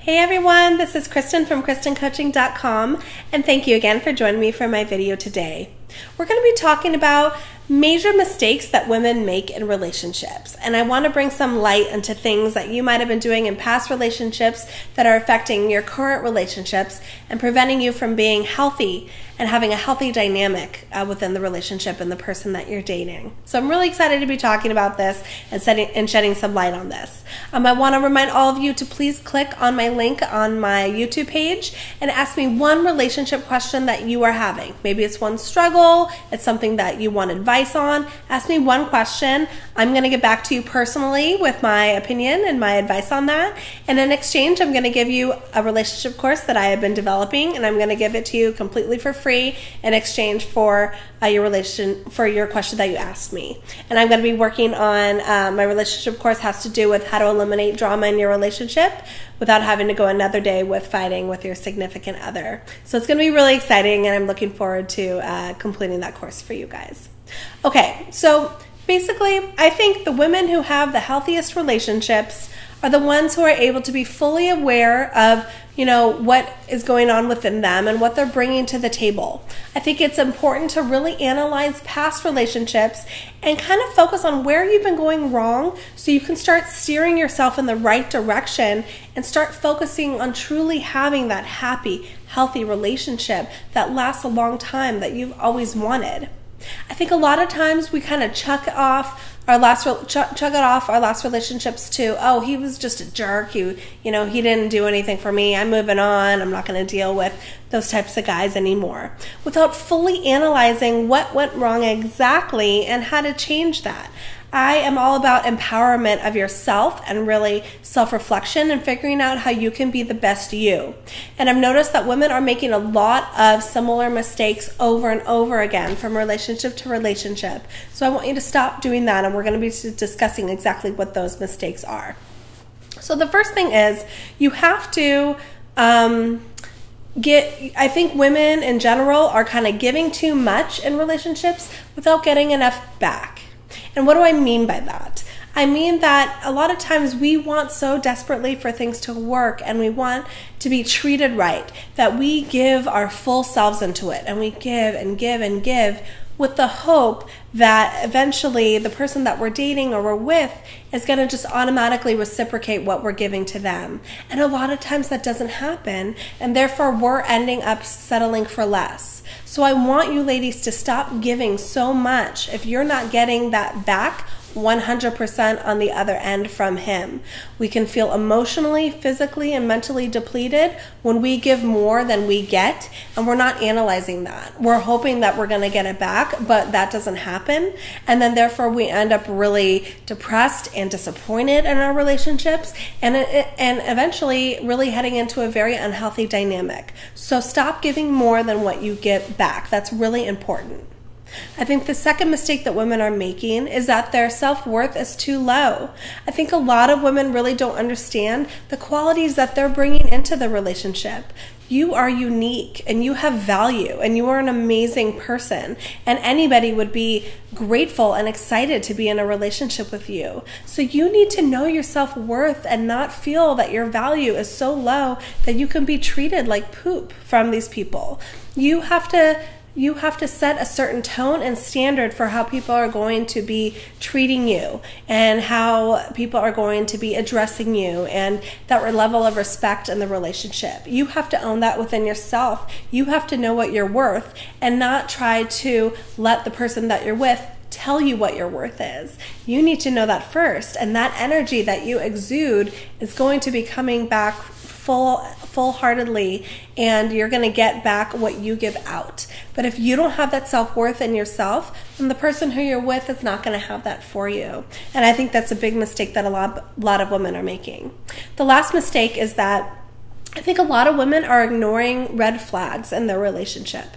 Hey everyone, this is Kristen from KristenCoaching.com, and thank you again for joining me for my video today. We're going to be talking about major mistakes that women make in relationships, and I want to bring some light into things that you might have been doing in past relationships that are affecting your current relationships and preventing you from being healthy and having a healthy dynamic within the relationship and the person that you're dating. So I'm really excited to be talking about this and shedding some light on this. I want to remind all of you to please click on my link on my YouTube page and ask me one relationship question that you are having. Maybe it's one struggle, it's something that you want advice on. Ask me one question. I'm going to get back to you personally with my opinion and my advice on that. And in exchange, I'm going to give you a relationship course that I have been developing, and I'm going to give it to you completely for free in exchange for your question that you asked me. And I'm going to be working on my relationship course has to do with how to eliminate drama in your relationship without having to go another day with fighting with your significant other. So it's going to be really exciting, and I'm looking forward to completing that course for you guys. Okay, so basically, I think the women who have the healthiest relationships are the ones who are able to be fully aware of, what is going on within them and what they're bringing to the table. I think it's important to really analyze past relationships and kind of focus on where you've been going wrong so you can start steering yourself in the right direction and start focusing on truly having that happy, healthy relationship that lasts a long time that you've always wanted. I think a lot of times we kind of chuck it off our last relationships to, oh, he was just a jerk. He didn't do anything for me. I'm moving on. I'm not going to deal with those types of guys anymore, without fully analyzing what went wrong exactly and how to change that. I am all about empowerment of yourself and really self-reflection and figuring out how you can be the best you. And I've noticed that women are making a lot of similar mistakes over and over again from relationship to relationship. So I want you to stop doing that, and we're going to be discussing exactly what those mistakes are. So the first thing is you have to I think women in general are kind of giving too much in relationships without getting enough back. And what do I mean by that? I mean that a lot of times we want so desperately for things to work, and we want to be treated right, that we give our full selves into it, and we give and give and give with the hope that eventually the person that we're dating or we're with is going to just automatically reciprocate what we're giving to them. And a lot of times that doesn't happen, and therefore we're ending up settling for less. So I want you ladies to stop giving so much if you're not getting that back 100% on the other end from him. We can feel emotionally, physically, and mentally depleted when we give more than we get, and we're not analyzing that. We're hoping that we're going to get it back, but that doesn't happen, and then therefore we end up really depressed and disappointed in our relationships, and eventually really heading into a very unhealthy dynamic. So stop giving more than what you get back. That's really important. I think the second mistake that women are making is that their self-worth is too low. I think a lot of women really don't understand the qualities that they're bringing into the relationship. You are unique, and you have value, and you are an amazing person, and anybody would be grateful and excited to be in a relationship with you. So you need to know your self-worth and not feel that your value is so low that you can be treated like poop from these people. You have to set a certain tone and standard for how people are going to be treating you and how people are going to be addressing you, and that level of respect in the relationship. You have to own that within yourself. You have to know what you're worth and not try to let the person that you're with tell you what your worth is. You need to know that first, and that energy that you exude is going to be coming back full-heartedly, and you're going to get back what you give out. But if you don't have that self-worth in yourself, then the person who you're with is not going to have that for you. And I think that's a big mistake that a lot of women are making. The last mistake is that I think a lot of women are ignoring red flags in their relationship.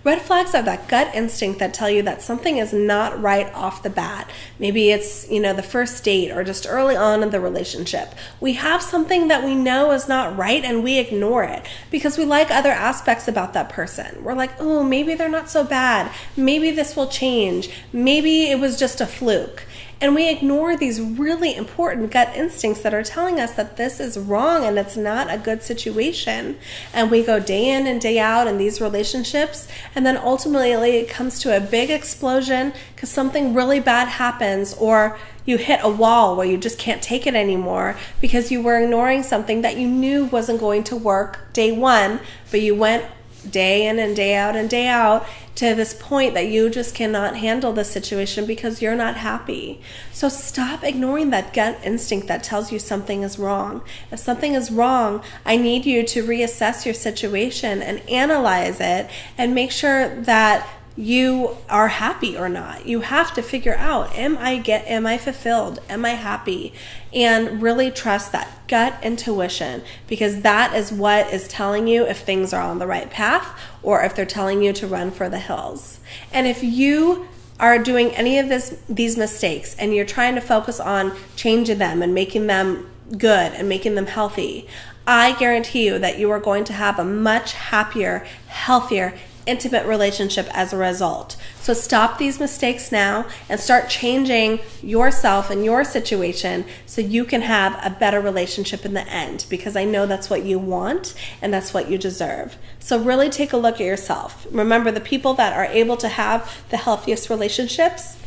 Red flags are that gut instinct that tell you that something is not right off the bat. Maybe it's, the first date or just early on in the relationship. We have something that we know is not right, and we ignore it because we like other aspects about that person. We're like, oh, maybe they're not so bad. Maybe this will change. Maybe it was just a fluke. And we ignore these really important gut instincts that are telling us that this is wrong and it's not a good situation. And we go day in and day out in these relationships, and then ultimately it comes to a big explosion because something really bad happens, or you hit a wall where you just can't take it anymore because you were ignoring something that you knew wasn't going to work day one, but you went day in and day out and day out to this point that you just cannot handle the situation because you're not happy. So stop ignoring that gut instinct that tells you something is wrong. If something is wrong, I need you to reassess your situation and analyze it and make sure that you are happy or not. You have to figure out, am I fulfilled? Am I happy? And really trust that gut intuition, because that is what is telling you if things are on the right path or if they're telling you to run for the hills. And if you are doing any of these mistakes and you're trying to focus on changing them and making them good and making them healthy, I guarantee you that you are going to have a much happier, healthier, intimate relationship as a result. So stop these mistakes now and start changing yourself and your situation so you can have a better relationship in the end, because I know that's what you want and that's what you deserve. So really take a look at yourself. Remember, the people that are able to have the healthiest relationships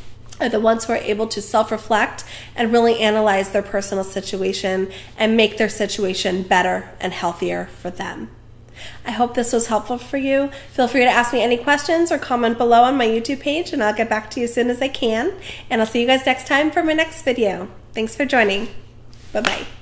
are the ones who are able to self-reflect and really analyze their personal situation and make their situation better and healthier for them. I hope this was helpful for you. Feel free to ask me any questions or comment below on my YouTube page, and I'll get back to you as soon as I can. And I'll see you guys next time for my next video. Thanks for joining. Bye-bye.